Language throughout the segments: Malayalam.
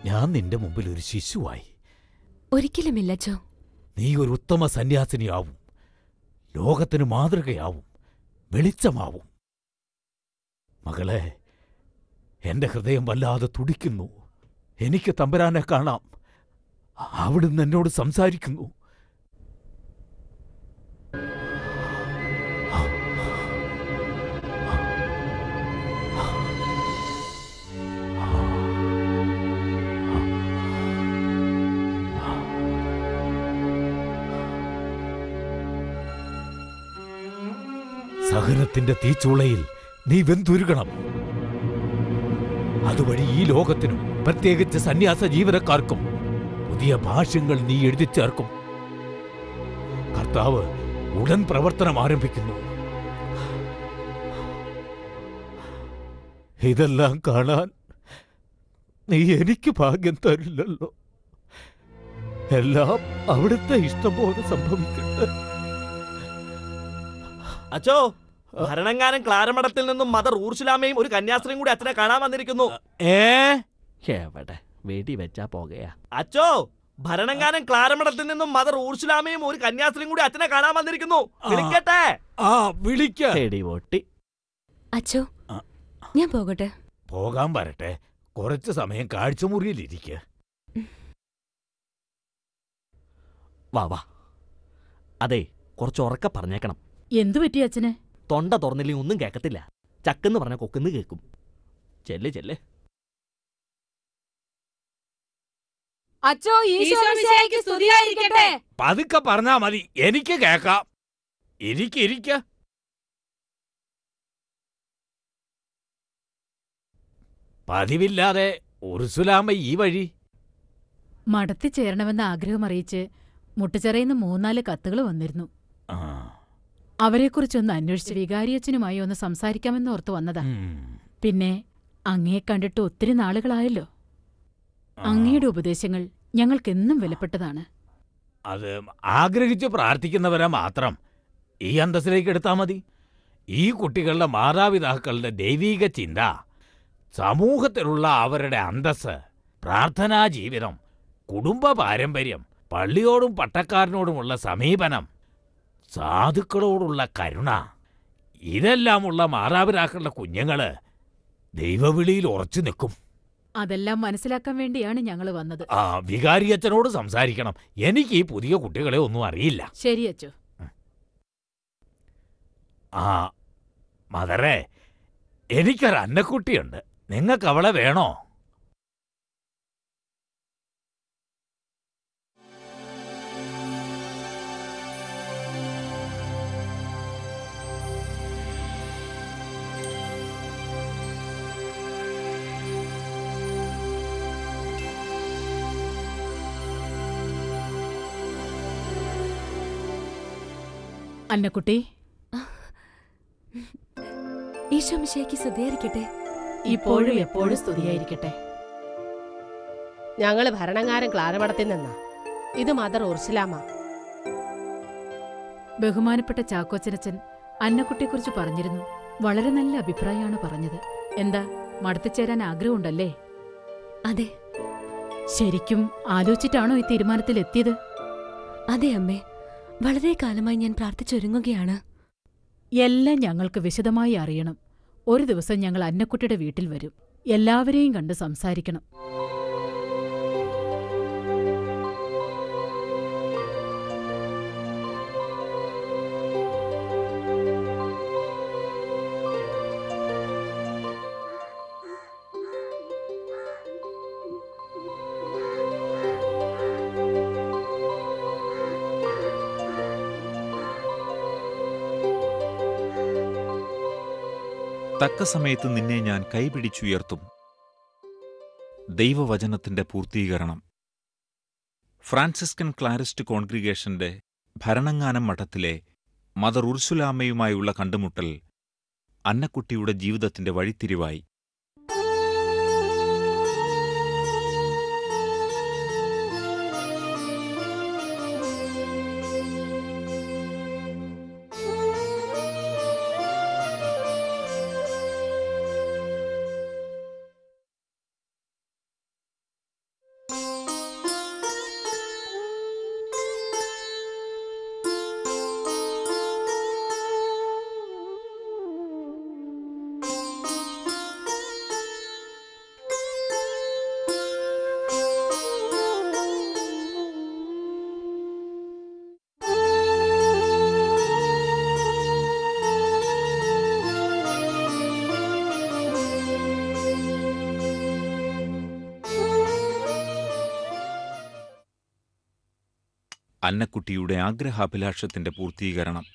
ഞാൻ നിന്റെ മുമ്പിൽ ഒരു ശിശുവായി. ഒരിക്കലുമില്ല അച്ചോ. നീ ഒരു ഉത്തമ സന്യാസിനിയാവും, ലോകത്തിന് മാതൃകയാവും, വെളിച്ചമാവും. മകളെ, എന്റെ ഹൃദയം വല്ലാതെ തുടിക്കുന്നു. എനിക്ക് തമ്പുരാനെ കാണാം. അവിടുന്ന് എന്നോട് സംസാരിക്കുന്നു. സഹനത്തിന്റെ തീച്ചൂളയിൽ നീ വെന്തുരുകണം. അതുവഴി ഈ ലോകത്തിനും പ്രത്യേകിച്ച് സന്യാസ ജീവനക്കാർക്കും പുതിയ ഭാഷ്യങ്ങൾ നീ എഴുതി ചേർക്കും. കർത്താവ് ഉടൻ പ്രവർത്തനം ആരംഭിക്കുന്നു. ഇതെല്ലാം കാണാൻ നീ എനിക്ക് ഭാഗ്യം തരില്ലല്ലോ. എല്ലാം അവിടുത്തെ ഇഷ്ടം പോലെ സംഭവിക്കട്ടെ. അച്ചോ, ഭരണങ്ങാനം ക്ലാരമഠത്തിൽ നിന്നും മദർ ഊർശുലാമയും ഒരു കന്യാസ്ത്രീയും കൂടി അച്ഛനെ കാണാൻ വന്നിരിക്കുന്നു. എവിടെ വെടി വെച്ചാ പോകയാ. അച്ചോ, ഭരണങ്ങാനം ക്ലാരമഠത്തിൽ നിന്നും മദർ ഊർശുലാമയും ഒരു കന്യാസ്ത്രീയും കൂടി അച്ഛനെ കാണാൻ വന്നിരിക്കുന്നു. വിളിക്കട്ടെ? പൊട്ടി. അച്ചോ, ഞാൻ പോകട്ടെ? പോകാൻ വരട്ടെ. കുറച്ചു സമയം കാഴ്ചമുറിയിലിരിക്ക. വാ വാ. അതെ, കുറച്ച് ഉറക്ക പറഞ്ഞേക്കണം. എന്തു പറ്റി അച്ഛനെ? തൊണ്ട തുറന്നില്ലെങ്കിൽ ഒന്നും കേക്കത്തില്ല. ചക്കെന്ന് പറഞ്ഞ കൊക്കെന്ന് കേൾക്കും. ചെല്ല് ചെല്ല്. അച്ചോ, ഈശോമിശിഹായ്ക്ക് സ്തുതിയായിരിക്കട്ടെ. പതുക്കെ പറഞ്ഞാ മതി, എനിക്ക് കേക്കാം. ഇരിക്ക. പതിവില്ലാതെ ഉർസുലാമ ഈ വഴി? മഠത്തിൽ ചേരണമെന്ന് ആഗ്രഹം അറിയിച്ച് മുട്ടുചെറയിന്ന് 3-4 കത്തുകൾ വന്നിരുന്നു. അവരെക്കുറിച്ചൊന്ന് അന്വേഷിച്ച് വികാരിയച്ഛനുമായി ഒന്ന് സംസാരിക്കാമെന്ന് ഓർത്തു വന്നതാ. പിന്നെ അങ്ങയെ കണ്ടിട്ട് ഒത്തിരി നാളുകളായല്ലോ. അങ്ങയുടെ ഉപദേശങ്ങൾ ഞങ്ങൾക്കെന്നും വിലപ്പെട്ടതാണ്. അത് ആഗ്രഹിച്ച് പ്രാർത്ഥിക്കുന്നവരെ മാത്രം ഈ അന്തസ്സിലേക്ക് എടുത്താൽ മതി. ഈ കുട്ടികളുടെ മാതാപിതാക്കളുടെ ദൈവീക ചിന്ത, സമൂഹത്തിലുള്ള അവരുടെ അന്തസ്സ്, പ്രാർത്ഥനാ ജീവിതം, കുടുംബ പാരമ്പര്യം, പള്ളിയോടും പട്ടക്കാരനോടുമുള്ള സമീപനം, സാധുക്കളോടുള്ള കരുണ, ഇതെല്ലാമുള്ള മാതാപിതാക്കളുടെ കുഞ്ഞുങ്ങള് ദൈവവിളിയിൽ ഉറച്ചു നിൽക്കും. അതെല്ലാം മനസ്സിലാക്കാൻ വേണ്ടിയാണ് ഞങ്ങൾ വന്നത്. വികാരിയച്ഛനോട് സംസാരിക്കണം. എനിക്ക് ഈ പുതിയ കുട്ടികളെ ഒന്നും അറിയില്ല. ശരി അച്ചോ. മദറേ, എനിക്കൊരു അന്നക്കുട്ടിയുണ്ട്. നിങ്ങൾക്ക് അവളെ വേണോ? അന്നക്കുട്ടി, ഈശോമിശിഹായ്ക്ക് സ്തുതിയായിരിക്കട്ടെ. ഇപ്പോഴും എപ്പോഴും സ്തുതിയായിരിക്കട്ടെ. ഞങ്ങള് ഭരണങ്ങാരം ക്ലാരമഠത്തിൽ നിന്നാ. ഇത് മദർ ഉർസുലാമ. ബഹുമാനപ്പെട്ട ചാക്കോച്ചനച്ചൻ അന്നക്കുട്ടിയെക്കുറിച്ച് പറഞ്ഞിരുന്നു. വളരെ നല്ല അഭിപ്രായമാണ് പറഞ്ഞത്. എന്താ, മഠത്തിൽ ചേരാൻ ആഗ്രഹമുണ്ടല്ലേ? അതെ. ശരിക്കും ആലോചിച്ചിട്ടാണോ ഈ തീരുമാനത്തിലെത്തിയത്? അതെ അമ്മേ, വളരെ കാലമായി ഞാൻ പ്രാർത്ഥിച്ചൊരുങ്ങുകയാണ്. എല്ലാം ഞങ്ങൾക്ക് വിശദമായി അറിയണം. ഒരു ദിവസം ഞങ്ങൾ അന്നക്കുട്ടിയുടെ വീട്ടിൽ വരും. എല്ലാവരെയും കണ്ട് സംസാരിക്കണം. തക്ക സമയത്ത് നിന്നെ ഞാൻ കൈപിടിച്ചുയർത്തും. ദൈവവചനത്തിന്റെ പൂർത്തീകരണം. ഫ്രാൻസിസ്കൻ ക്ലാരിസ്റ്റ് കോൺഗ്രിഗേഷന്റെ ഭരണങ്ങാനം മഠത്തിലെ മദർ ഉർസുലാമയുമായുള്ള കണ്ടുമുട്ടൽ അന്നക്കുട്ടിയുടെ ജീവിതത്തിന്റെ വഴിത്തിരിവായി. അന്നക്കുട്ടിയുടെ ആഗ്രഹാഭിലാഷത്തിന്റെ പൂർത്തീകരണം.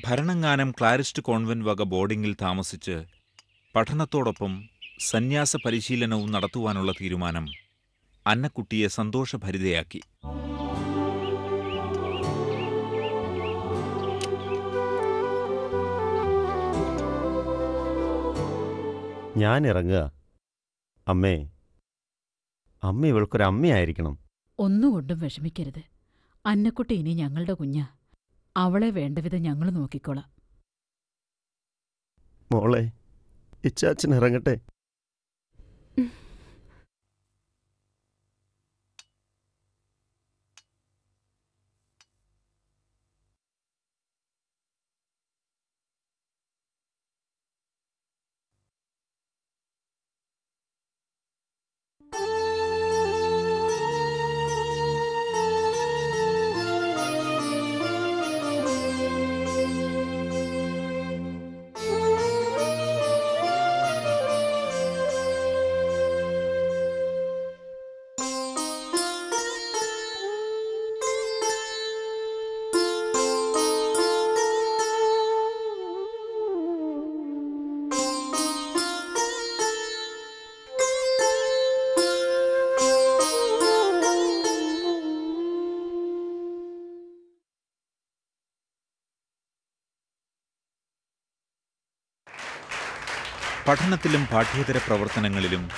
ഭരണങ്ങാനം ക്ലാരിസ്റ്റ് കോൺവെന്റ് വക ബോർഡിംഗിൽ താമസിച്ച് പഠനത്തോടൊപ്പം സന്യാസ പരിശീലനവും നടത്തുവാനുള്ള തീരുമാനം അന്നക്കുട്ടിയെ സന്തോഷഭരിതയാക്കി. ഞാൻ ഇറങ്ങുക. അമ്മേ, അമ്മ ഇവൾക്കൊരമ്മയായിരിക്കണം. ഒന്നുകൊണ്ടും വിഷമിക്കരുത്. അന്നക്കുട്ടി ഇനി ഞങ്ങളുടെ കുഞ്ഞാ. അവളെ വേണ്ടവിധം ഞങ്ങൾ നോക്കിക്കോളാം. മോളെ, ഇച്ചാച്ചൻ ഇറങ്ങട്ടെ. പഠനത്തിലും പാഠ്യേതര പ്രവർത്തനങ്ങളിലും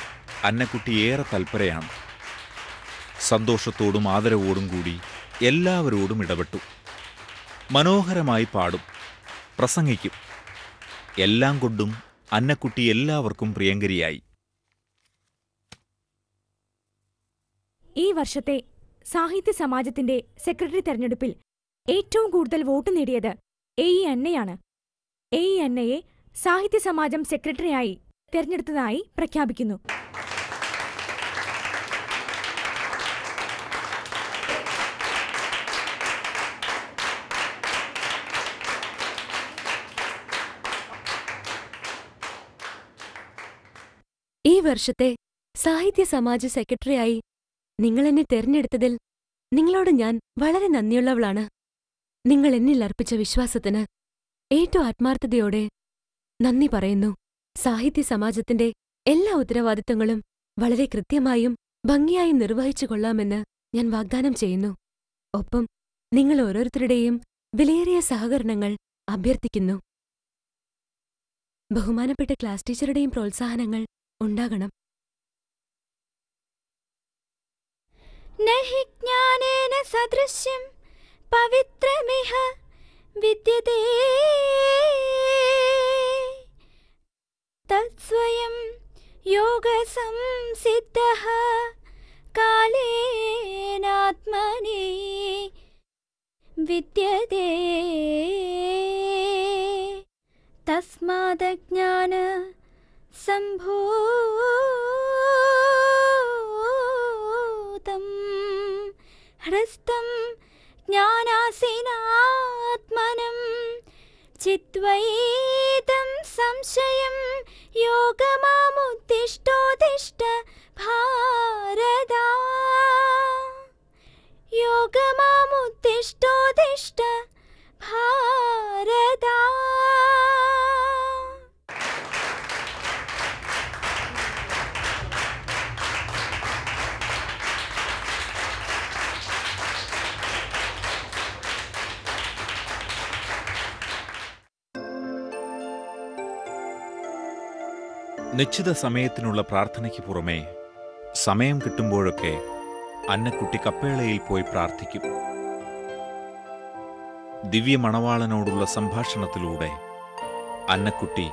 അന്നക്കുട്ടി ഏറെ തൽപരയാണ്. സന്തോഷത്തോടും ആദരവോടും കൂടി എല്ലാവരോടും ഇടപെട്ടു. മനോഹരമായി പാടും, പ്രസംഗിക്കും. എല്ലാം കൊണ്ടും അന്നക്കുട്ടി എല്ലാവർക്കും പ്രിയങ്കരിയായി. ഈ വർഷത്തെ സാഹിത്യ സമാജത്തിന്റെ സെക്രട്ടറി തെരഞ്ഞെടുപ്പിൽ ഏറ്റവും കൂടുതൽ വോട്ട് നേടിയത് എ ഇ അന്നയാണ്. എ ഇ അന്നയെ സാഹിത്യ സമാജം സെക്രട്ടറിയായി തെരഞ്ഞെടുത്തതായി പ്രഖ്യാപിക്കുന്നു. ഈ വർഷത്തെ സാഹിത്യ സമാജ സെക്രട്ടറിയായി നിങ്ങളെന്നെ തെരഞ്ഞെടുത്തതിൽ നിങ്ങളോട് ഞാൻ വളരെ നന്ദിയുള്ളവളാണ്. നിങ്ങൾ എന്നിൽ അർപ്പിച്ച വിശ്വാസത്തിന് ഏറ്റവും ആത്മാർത്ഥതയോടെ നന്ദി പറയുന്നു. സാഹിത്യ സമാജത്തിന്റെ എല്ലാ ഉത്തരവാദിത്തങ്ങളും വളരെ കൃത്യമായും ഭംഗിയായും നിർവഹിച്ചു കൊള്ളാമെന്ന് ഞാൻ വാഗ്ദാനം ചെയ്യുന്നു. ഒപ്പം നിങ്ങൾ ഓരോരുത്തരുടെയും വിലയേറിയ സഹകരണങ്ങൾ അഭ്യർത്ഥിക്കുന്നു. ബഹുമാനപ്പെട്ട ക്ലാസ് ടീച്ചറുടെയും പ്രോത്സാഹനങ്ങൾ ഉണ്ടാകണം. നഹി ജ്ഞാനേന സദൃശ്യം പവിത്രമിഹ വിദ്യതേ തത്സ്വയം യോഗസംസിദ്ധഃ കാലേനാത്മനി വിദ്യതേ തസ്മാദജ്ഞാന സംഭൂതം ഹൃസ്തം ജ്ഞാനാസീനാത്മനം ചിത്വൈതം സംശയം യോഗമാമുദ്ദിഷ്ടോദിഷ്ട ഭാരത യോഗമാമുദ്ദിഷ്ടോദിഷ്ട ഭാരത. നിശ്ചിത സമയത്തിനുള്ള പ്രാർത്ഥനയ്ക്ക് പുറമേ സമയം കിട്ടുമ്പോഴൊക്കെ അന്നക്കുട്ടി കപ്പേളയിൽ പോയി പ്രാർത്ഥിക്കും. ദിവ്യമണവാളനോടുള്ള സംഭാഷണത്തിലൂടെ അന്നക്കുട്ടി